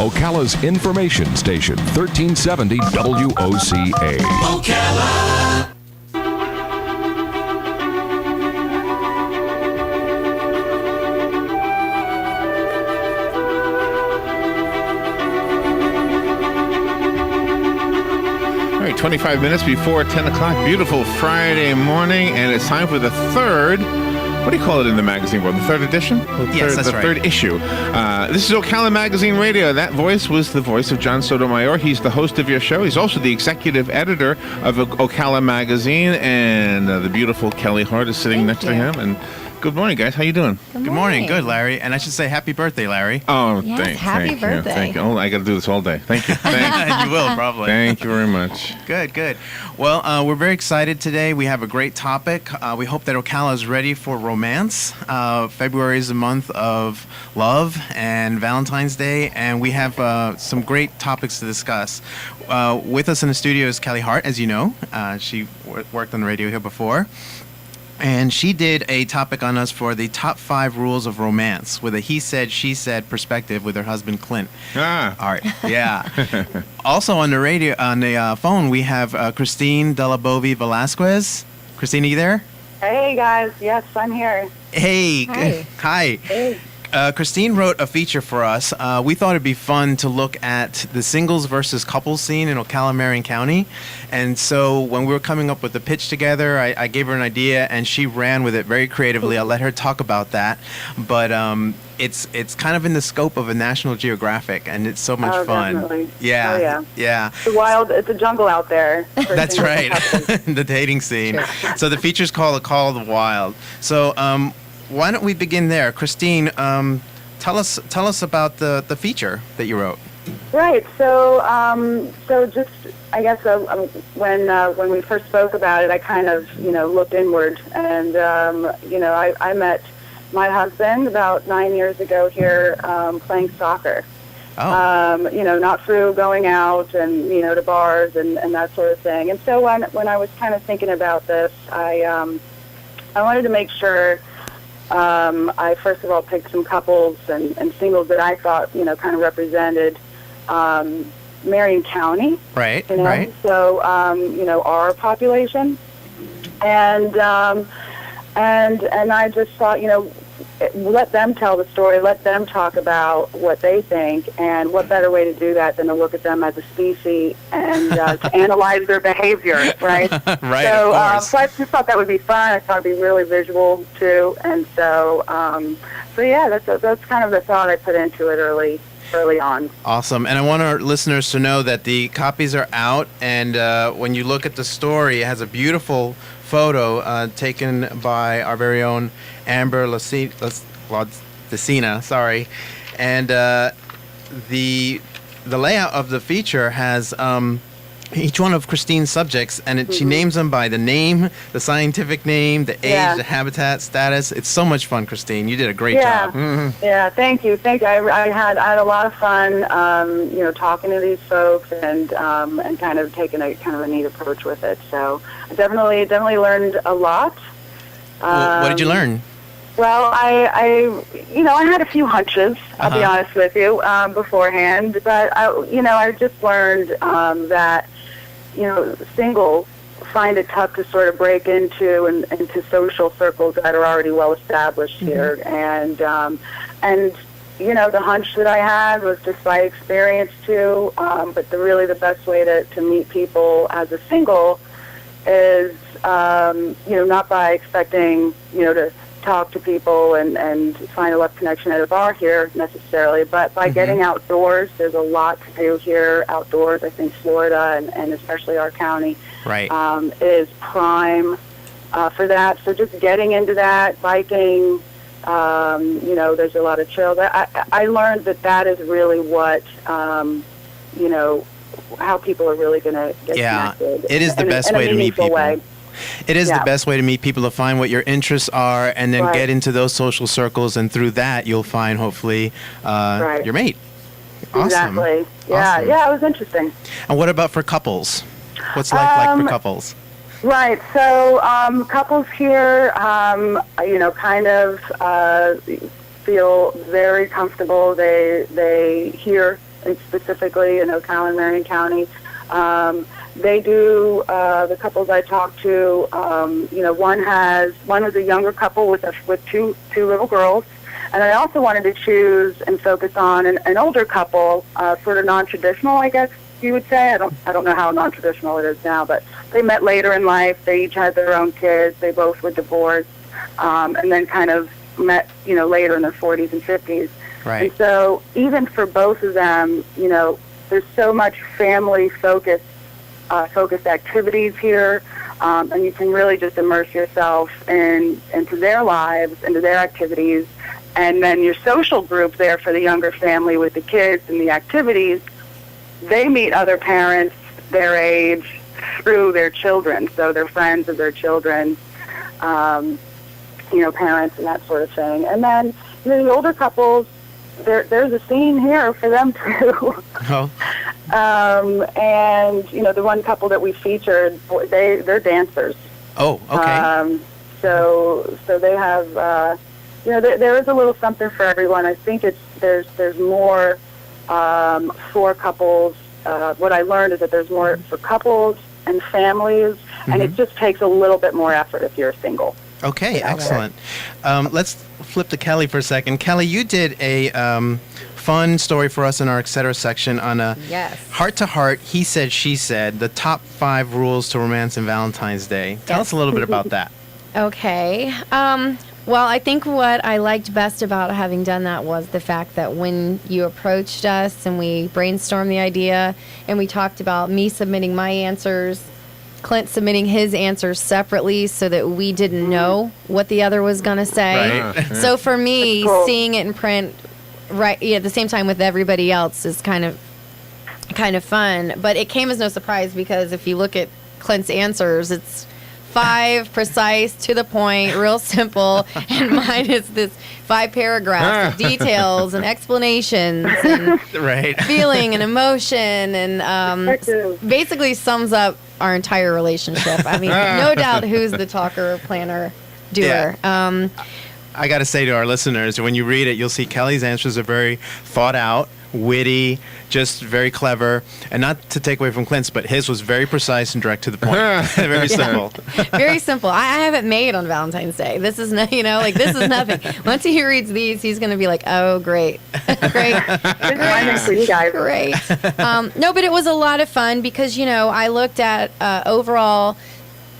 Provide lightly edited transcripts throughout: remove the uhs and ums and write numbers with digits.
Ocala's information station, 1370 WOCA. Ocala. All right, 25 minutes before 10 o'clock. Beautiful Friday morning, and it's time for the third, what do you call it in the magazine world? The third edition? Yes, that's the right. third issue. This is Ocala Magazine Radio. That voice was the voice of John Sotomayor. He's the host of your show. He's also the executive editor of Ocala Magazine, and the beautiful Kelly Hart is sitting next to him. And good morning, guys. How you doing? Good morning. Good, Larry. And I should say happy birthday, Larry. Oh, Yes, happy birthday. Thank you. Oh, I got to do this all day. Thank you. You will, probably. Thank you very much. Good. Well, we're very excited today. We have a great topic. We hope that Ocala is ready for romance. February is a month of love and Valentine's Day, and we have some great topics to discuss. With us in the studio is Kelly Hart, as you know. She worked on the radio here before. And she did a topic on us for the top 5 rules of romance with a he said, she said perspective with her husband, Clint. Ah. All right. Yeah. Also on the radio, on the phone, we have Christine Delabovi Velasquez. Christine, are you there? Hey guys, yes, I'm here. Hey. Hi. Hi. Hey. Christine wrote a feature for us. We thought it'd be fun to look at the singles versus couples scene in Ocala, Marion County. And so when we were coming up with the pitch together, I gave her an idea and she ran with it very creatively. I'll let her talk about that. But it's kind of in the scope of a National Geographic, and it's so much fun. Definitely. Yeah. Oh, yeah. Yeah. It's a jungle out there. for That's singles right. and couples. The dating scene. So the feature's called A Call of the Wild. So why don't we begin there? Christine, tell us about the feature that you wrote. Right. So just I guess when we first spoke about it, I kind of looked inward, and I met my husband about 9 years ago here playing soccer. Oh. Not through going out and to bars and that sort of thing. And so when I was kind of thinking about this, I wanted to make sure. I first of all picked some couples and singles that I thought kind of represented Marion County. Right. You know? Right. So our population, and I just thought let them tell the story, let them talk about what they think, and what better way to do that than to look at them as a species and to analyze their behavior, right? Right. So, of course. so I just thought that would be fun. I thought it'd be really visual too, and so yeah, that's kind of the thought I put into it early on. Awesome. And I want our listeners to know that the copies are out, and when you look at the story, it has a beautiful photo taken by our very own Amber Lacina, sorry. And the layout of the feature has each one of Christine's subjects, and she names them by the name, the scientific name, the age, the habitat, status. It's so much fun, Christine. You did a great job. Mm-hmm. Yeah, thank you. I had a lot of fun, talking to these folks and kind of taking a kind of a neat approach with it. So I definitely learned a lot. What did you learn? Well, I had a few hunches. I'll be honest with you beforehand, but I just learned that singles find it tough to sort of break into social circles that are already well established here, and the hunch that I had was just by experience too. But the best way to meet people as a single is not by expecting to talk to people and find a love connection at a bar here necessarily, but by getting outdoors. There's a lot to do here outdoors. I think Florida and especially our county is prime for that. So just getting into that, biking, there's a lot of trails. I learned that is really what, how people are really going to get connected. It is the best way to meet people. Way. It is the best way to meet people, to find what your interests are and then get into those social circles, and through that you'll find hopefully your mate. Awesome. Exactly. Yeah, awesome. Yeah, it was interesting. And what about for couples? What's life like for couples? Right. So couples here, kind of feel very comfortable. They hear and specifically in Ocala and Marion County. They do, the couples I talked to, one was a younger couple with two little girls. And I also wanted to choose and focus on an older couple, sort of non-traditional, I guess you would say. I don't know how non-traditional it is now, but they met later in life. They each had their own kids. They both were divorced, and then kind of met, later in their 40s and 50s. Right. And so even for both of them, there's so much family-focused activities here, and you can really just immerse yourself into their lives, into their activities, and then your social group there for the younger family with the kids and the activities, they meet other parents their age through their children, so they're friends of their children, parents and that sort of thing. And then the older couples, there's a scene here for them too. Oh. And the one couple that we featured, they're dancers. Oh, okay. So they have, there is a little something for everyone. I think there's more for couples. What I learned is that there's more for couples and families, and it just takes a little bit more effort if you're single. Okay, excellent. Let's flip to Kelly for a second. Kelly, you did a fun story for us in our etc. section on a heart to heart, he said, she said, the top 5 rules to romance and Valentine's Day. Tell us a little bit about that. Okay. Well, I think what I liked best about having done that was the fact that when you approached us and we brainstormed the idea and we talked about me submitting my answers, Clint submitting his answers separately so that we didn't know what the other was going to say. Right. So for me, Cool. seeing it in print at the same time with everybody else is kind of fun. But it came as no surprise because if you look at Clint's answers, it's 5 precise, to the point, real simple, and mine is this 5 paragraphs of details and explanations and Right. feeling and emotion, and basically sums up our entire relationship. I mean, no doubt who's the talker, planner, doer. Yeah. I got to say to our listeners, when you read it, you'll see Kelly's answers are very thought out, witty, just very clever, and not to take away from Clint's, but his was very precise and direct to the point. Very simple. Very simple. I have it made on Valentine's Day. This is this is nothing. Once he reads these, he's going to be like, "Oh, great, great, For you guys. great." No, but it was a lot of fun because I looked at overall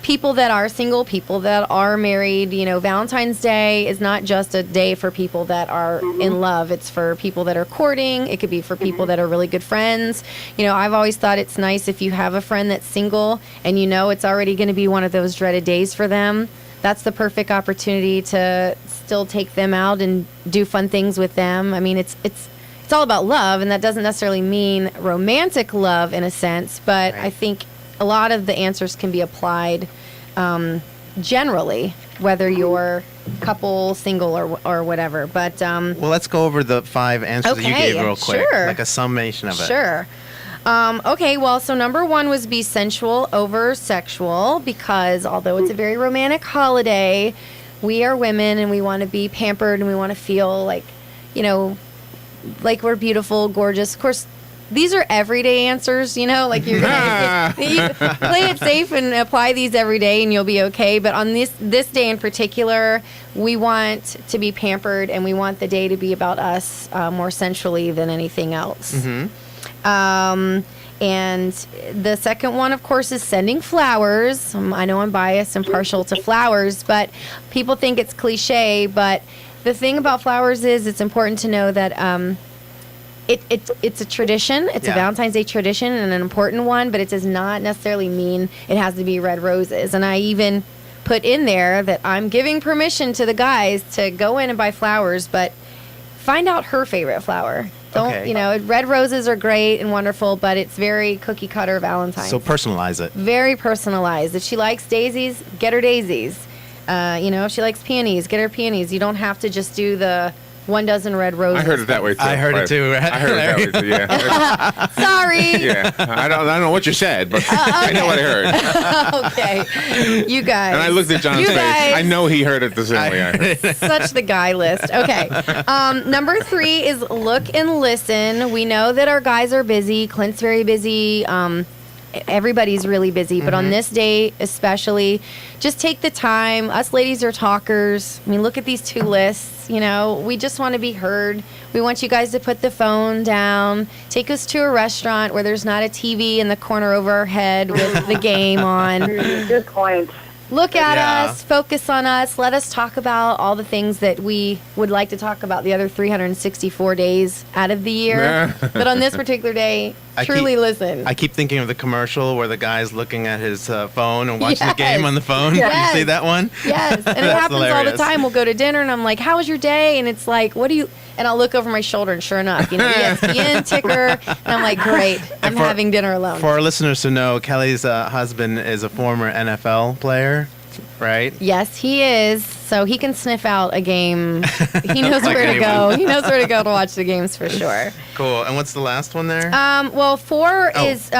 people that are single, people that are married. Valentine's Day is not just a day for people that are in love. It's for people that are courting. It could be for people that are really good friends. I've always thought it's nice if you have a friend that's single and it's already going to be one of those dreaded days for them. That's the perfect opportunity to still take them out and do fun things with them. I mean, it's all about love, and that doesn't necessarily mean romantic love in a sense, but Right. I think a lot of the answers can be applied generally, whether you're couple, single, or whatever. But Well, let's go over the 5 answers that you Okay, gave real quick, sure. like a summation of it. Sure. Okay, well, so number 1 was be sensual over sexual, because although it's a very romantic holiday, we are women and we want to be pampered and we want to feel like, like we're beautiful, gorgeous. Of course, these are everyday answers, like you're gonna you play it safe and apply these every day and you'll be okay. But on this day in particular, we want to be pampered and we want the day to be about us more sensually than anything else. And the second one, of course, is sending flowers. I know I'm biased and partial to flowers, but people think it's cliche. But the thing about flowers is it's important to know that it's a tradition. It's a Valentine's Day tradition and an important one, but it does not necessarily mean it has to be red roses. And I even put in there that I'm giving permission to the guys to go in and buy flowers, but find out her favorite flower. Don't, red roses are great and wonderful, but it's very cookie cutter Valentine's. So personalize it. Very personalized. If she likes daisies, get her daisies. If she likes peonies, get her peonies. You don't have to just do the 1 dozen red roses. I heard it that way too. I heard it too. I heard it that way too. Yeah. Sorry. Yeah. I don't know what you said, but I know what I heard. Okay. You guys. And I looked at John's You face. guys. I know he heard it the same way I heard it. Such the guy list. Okay. Number 3 is look and listen. We know that our guys are busy. Clint's very busy. Everybody's really busy, but on this day especially, just take the time. Us ladies are talkers. I mean, look at these 2 lists. You know, we just want to be heard. We want you guys to put the phone down, take us to a restaurant where there's not a TV in the corner over our head with the game on. Good point. Look at Yeah. us, focus on us, let us talk about all the things that we would like to talk about the other 364 days out of the year. But on this particular day, truly listen. I keep thinking of the commercial where the guy's looking at his phone and watching the game Yes. on the phone. Yes. You see that one? Yes, and it That's happens all the hilarious. time. We'll go to dinner, and I'm like, "How was your day?" And it's like, "What do you?" And I'll look over my shoulder, and sure enough, ESPN ticker, and I'm like, "Great, I'm for- having dinner alone." For our listeners to know, Kelly's husband is a former NFL player, right? Yes, he is. So he can sniff out a game. He knows Like where to anyone. go. He knows where to go to watch the games for sure. Cool. And what's the last one there? Well, 4 Oh. is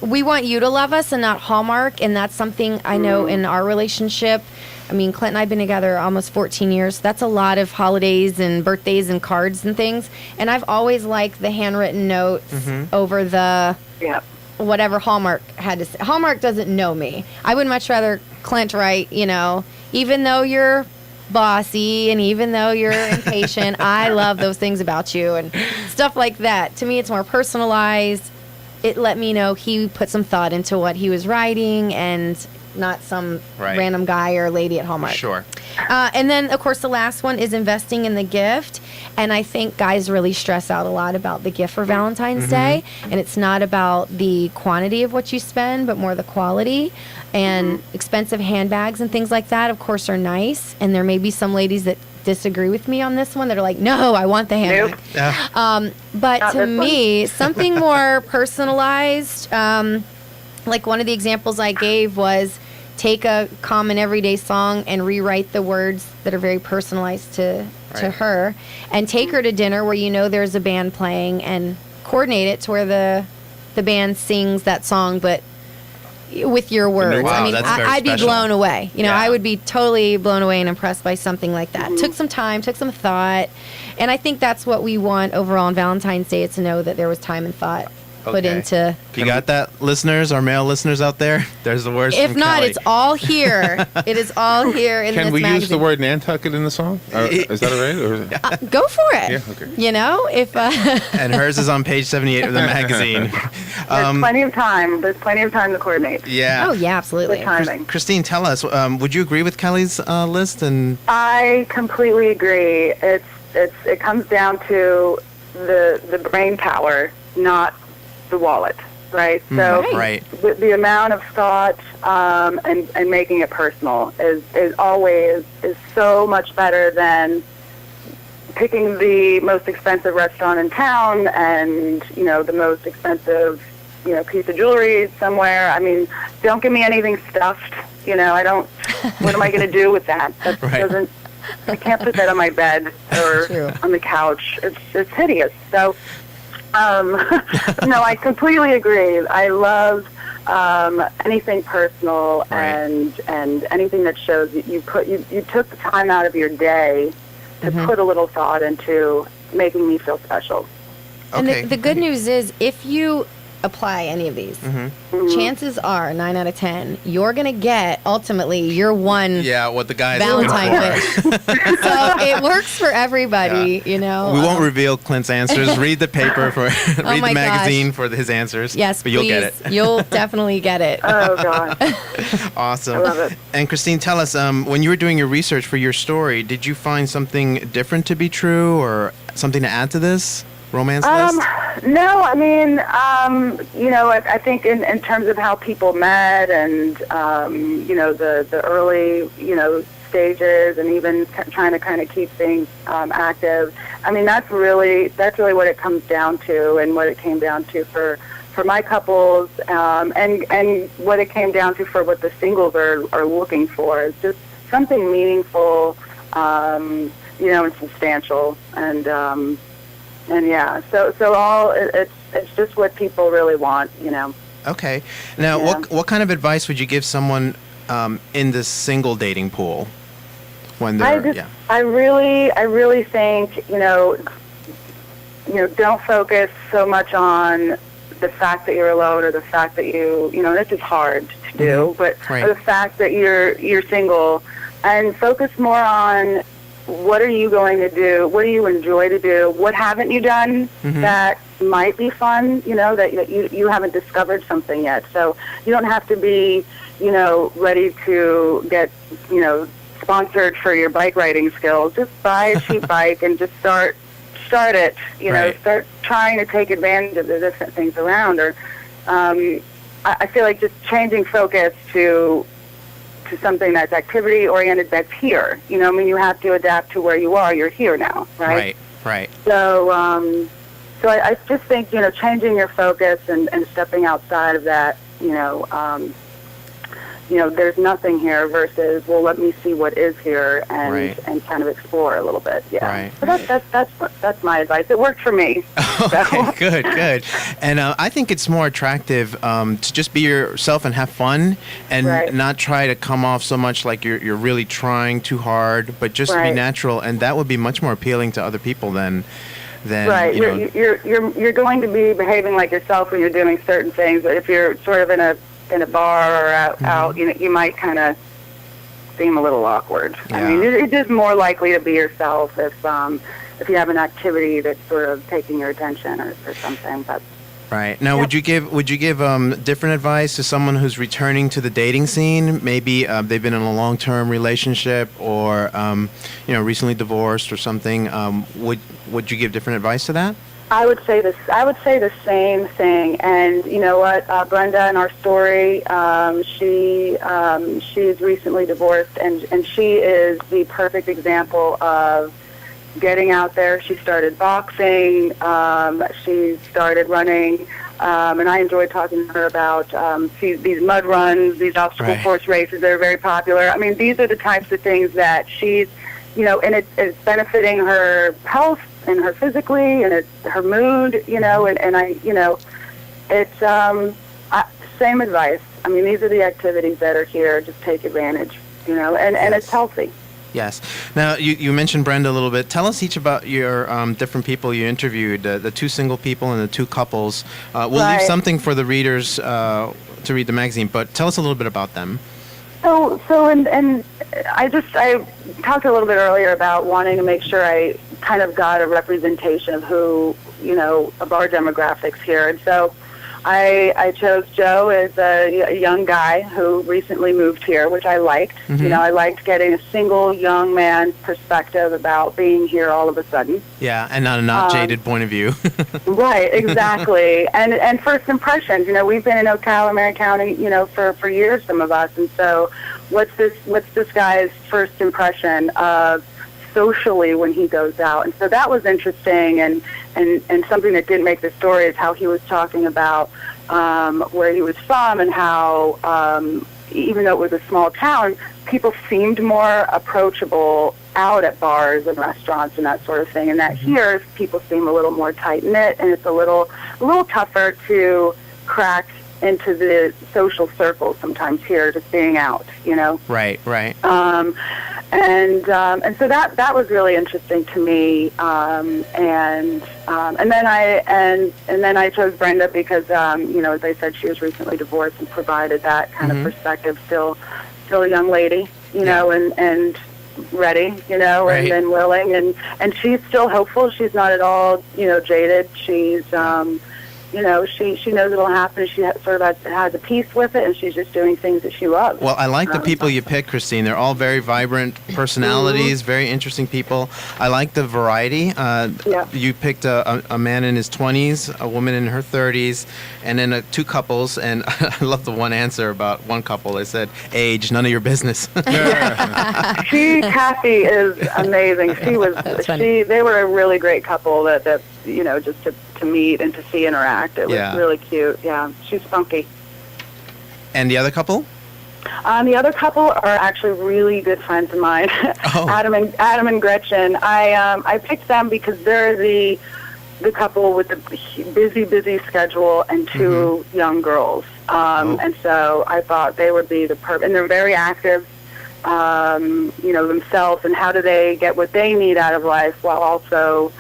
we want you to love us and not Hallmark, and that's something I know in our relationship. I mean, Clint and I have been together almost 14 years. That's a lot of holidays and birthdays and cards and things. And I've always liked the handwritten notes over the Yeah. whatever Hallmark had to say. Hallmark doesn't know me. I would much rather Clint write, even though you're bossy and even though you're impatient, I love those things about you and stuff like that. To me, it's more personalized. It let me know he put some thought into what he was writing and not some Right. random guy or lady at Hallmark. Sure. And then, of course, the last one is investing in the gift. And I think guys really stress out a lot about the gift for Valentine's Day. And it's not about the quantity of what you spend, but more the quality. And expensive handbags and things like that, of course, are nice. And there may be some ladies that disagree with me on this one that are like, no, I want the handbag. Nope. Yeah. But Not to this one. me, something more personalized, like one of the examples I gave was take a common everyday song and rewrite the words that are very personalized to Right. her, and take her to dinner where you know there's a band playing and coordinate it to where the band sings that song, but with your words. Wow, I mean, that's very I'd be special. blown away. Yeah. I would be totally blown away and impressed by something like that. Mm-hmm. Took some time, took some thought, and I think that's what we want overall on Valentine's Day, is to know that there was time and thought put Okay. into. You got that, listeners, our male listeners out there? There's the words If from not, Kelly. it's all here. It is all here in Can this we magazine. use the word Nantucket in the song? Is that all right? Or, Go for it. Yeah, okay. If And hers is on page 78 of the magazine. There's plenty of time. There's plenty of time to coordinate. Yeah. oh yeah, absolutely. The timing. Christine, tell us, would you agree with Kelly's list? And I completely agree. It comes down to the brain power, not the wallet, right? So right. the amount of thought and making it personal is always so much better than picking the most expensive restaurant in town and the most expensive piece of jewelry somewhere. I mean, don't give me anything stuffed. I don't. What am I going to do with that? That Right. doesn't. I can't put that on my bed or True. on the couch. It's hideous. So. No, I completely agree. I love anything personal Right. and anything that shows that you took the time out of your day to put a little thought into making me feel special. And Okay. the good news is, if you apply any of these, chances are 9 out of 10, you're gonna get ultimately your one Yeah, what the guys Valentine looking wish. So it works for everybody. for. We won't reveal Clint's answers. Read the paper for read my the magazine gosh. for his answers. Yes, but you'll please. get it. You'll definitely get it. Oh God, Awesome. I love it. And Christine, tell us, when you were doing your research for your story, did you find something different to be true, or something to add to this romance list? No, I mean, I think in terms of how people met and, the early, stages and even trying to kind of keep things active. I mean, that's really what it comes down to, and what it came down to for my couples, and what it came down to for what the singles are looking for is just something meaningful, and substantial, and yeah. So all it's just what people really want. Okay. Now, Yeah. what kind of advice would you give someone in the single dating pool when they're I really think don't focus so much on the fact that you're alone or the fact that this is hard to do, but Right. or the fact that you're single, and focus more on what are you going to do, what do you enjoy to do, what haven't you done that might be fun, that you haven't discovered something yet. So you don't have to be, ready to get, sponsored for your bike riding skills. Just buy a cheap bike and just start it, Right. start trying to take advantage of the different things around. Or I feel like just changing focus to something that's activity oriented, that's here. You have to adapt to where you are. You're here now, right? Right. So I just think, changing your focus and stepping outside of that, there's nothing here versus, well, let me see what is here and Right. and kind of explore a little bit. Yeah. Right. So that's my advice. It worked for me. Okay, good. And I think it's more attractive to just be yourself and have fun, and Right. not try to come off so much like you're really trying too hard, but just be Right. natural, and that would be much more appealing to other people than Right. You're going to be behaving like yourself when you're doing certain things. If you're sort of in a bar or out, you might kind of seem a little awkward. I Yeah. mean, it is more likely to be yourself if you have an activity that's sort of taking your attention or something. But Right. Now, Yep. would you give different advice to someone who's returning to the dating scene? Maybe they've been in a long-term relationship, or recently divorced or something. Would you give different advice to that? I would say the same thing. And you know what, Brenda, in our story, she's recently divorced, and she is the perfect example of getting out there. She started boxing. She started running. And I enjoyed talking to her about these mud runs, these obstacle Right. course races that are very popular. I mean, these are the types of things that she's, and it's benefiting her health and her physically and her mood, and I, it's same advice. I mean, these are the activities that are here. Just take advantage, and it's healthy. Yes. Now, you mentioned Brenda a little bit. Tell us each about your different people you interviewed, the two single people and the two couples. We'll leave Right. something for the readers to read the magazine, but tell us a little bit about them. So and I talked a little bit earlier about wanting to make sure I kind of got a representation of who, of our demographics here. And so I chose Joe as a young guy who recently moved here, which I liked. I liked getting a single young man's perspective about being here all of a sudden. Yeah, and not a not jaded point of view. Right, exactly. and first impressions, we've been in Ocala, Marion County, for years, some of us. And so what's this guy's first impression of socially when he goes out? And so that was interesting, and something that didn't make the story is how he was talking about where he was from, and how even though it was a small town, people seemed more approachable out at bars and restaurants and that sort of thing, and that here people seem a little more tight-knit, and it's a little tougher to crack into the social circles sometimes here, just being out, Right. And so that was really interesting to me, and then I chose Brenda because as I said, she was recently divorced and provided that kind of perspective. Still a young lady, and ready, Right. and willing, and she's still hopeful. She's not at all jaded. She's she knows it'll happen. She sort of has a peace with it, and she's just doing things that she loves. Well, I like the people you picked, Christine. They're all very vibrant personalities, very interesting people. I like the variety. Yeah. You picked a man in his 20s, a woman in her 30s, and then two couples. And I love the one answer about one couple. They said, age, none of your business. Kathy is amazing. That's funny. They were a really great couple that just to meet and to see interact. It was Yeah. really cute. Yeah, she's funky. And the other couple? The other couple are actually really good friends of mine, Oh. Adam and Gretchen. I picked them because they're the couple with the busy schedule and two young girls. And so I thought they would be the perfect, and they're very active, themselves, and how do they get what they need out of life while also,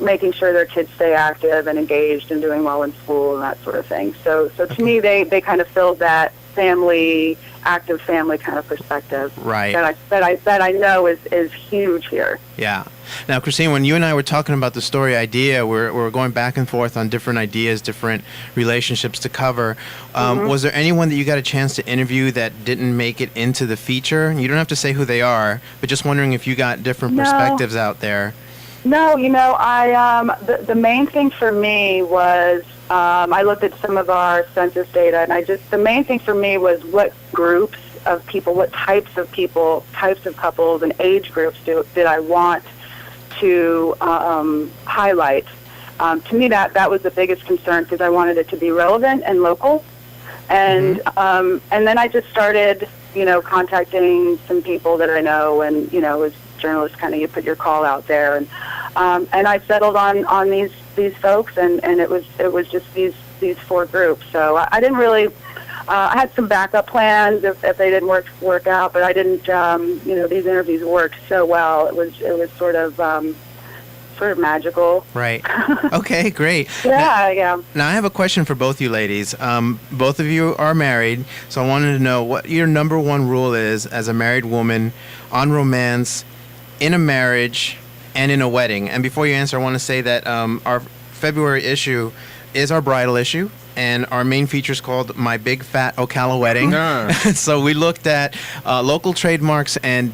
making sure their kids stay active and engaged and doing well in school and that sort of thing. So to me, they kind of filled that active family kind of perspective. Right. That I know is huge here. Yeah. Now, Christine, when you and I were talking about the story idea, we're going back and forth on different ideas, different relationships to cover. Was there anyone that you got a chance to interview that didn't make it into the feature? You don't have to say who they are, but just wondering if you got different perspectives out there. No, I the main thing for me was I looked at some of our census data, and the main thing for me was what groups of people, what types of people, types of couples, and age groups did I want to highlight. To me, that was the biggest concern because I wanted it to be relevant and local, and then I just started, contacting some people that I know, and as journalists, kind of you put your call out there, and I settled on these folks, and it was just these four groups. So I didn't really. I had some backup plans if they didn't work out, but I didn't. These interviews worked so well. It was sort of magical. Right. Okay, great. Yeah. Now, I have a question for both you ladies. Both of you are married, so I wanted to know what your number one rule is as a married woman on romance, in a marriage, and in a wedding. And before you answer, I want to say that our February issue is our bridal issue, and our main feature is called My Big Fat Ocala Wedding. So we looked at local trademarks and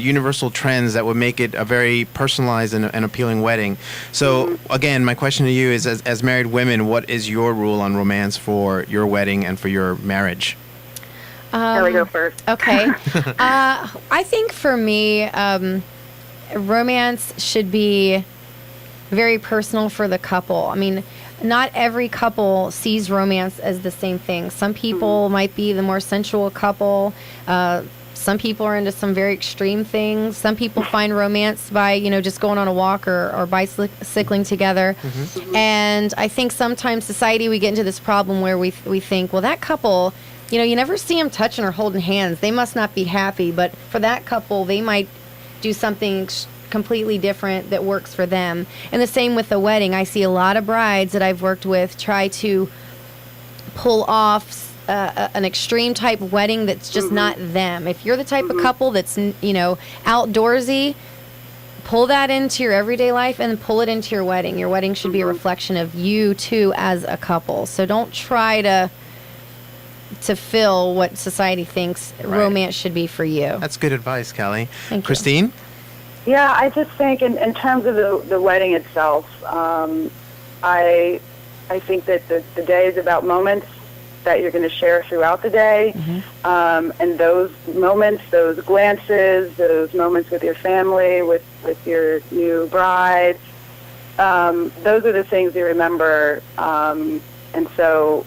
universal trends that would make it a very personalized and appealing wedding. So again, my question to you is, as married women, what is your rule on romance for your wedding and for your marriage? Kelly, go first. Okay. I think for me, romance should be very personal for the couple. I mean, not every couple sees romance as the same thing. Some people might be the more sensual couple. Some people are into some very extreme things. Some people find romance by, just going on a walk or bicycling together. And I think sometimes society, we get into this problem where we think, well, that couple, you never see them touching or holding hands. They must not be happy. But for that couple, they might do something completely different that works for them. And the same with the wedding. I see a lot of brides that I've worked with try to pull off an extreme type wedding that's just not them. If you're the type of couple that's outdoorsy, pull that into your everyday life and pull it into your wedding. Your wedding should be a reflection of you too as a couple. So don't try to fill what society thinks romance should be for you. That's good advice, Kelly. Thank you. Christine? Yeah, I just think in terms of the wedding itself, I think that the day is about moments that you're going to share throughout the day, and those moments, those glances, those moments with your family, with your new bride, those are the things you remember, and so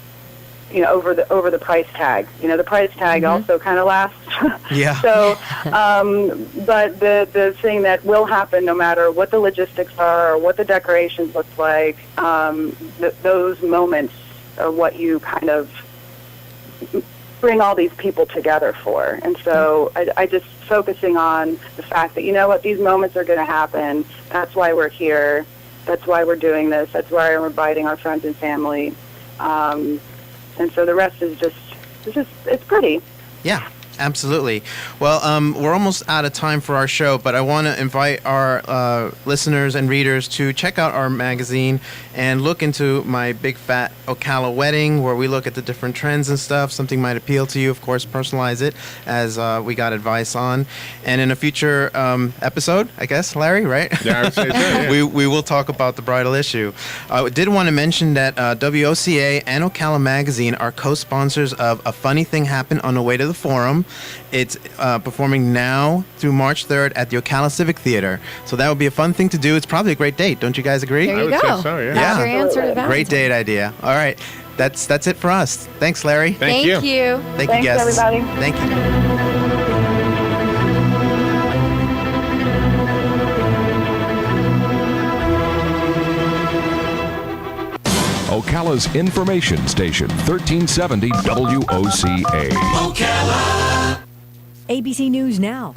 over the price tag. The price tag also kind of lasts. Yeah. So, but the thing that will happen, no matter what the logistics are or what the decorations look like, those moments are what you kind of bring all these people together for. And so I just focusing on the fact that, these moments are going to happen. That's why we're here. That's why we're doing this. That's why we're inviting our friends and family. And so the rest is it's pretty. Yeah, absolutely. Well, we're almost out of time for our show, but I want to invite our listeners and readers to check out our magazine and look into My Big Fat Ocala Wedding, where we look at the different trends and stuff. Something might appeal to you. Of course, personalize it, as we got advice on. And in a future episode, I guess, Larry, right? Yeah, I would say so, yeah. we will talk about the bridal issue. I did want to mention that WOCA and Ocala Magazine are co-sponsors of A Funny Thing Happened on the Way to the Forum, It's performing now through March 3rd at the Ocala Civic Theater. So that would be a fun thing to do. It's probably a great date. Don't you guys agree? There I you would go. say so, yeah. That's Yeah. your answer to Valentine's. Great date idea. All right. That's it for us. Thanks, Larry. Thank Thank you. you. Thank Thanks, you, guests. everybody. Thank you. Ocala's information station, 1370 WOCA. Ocala. ABC News Now.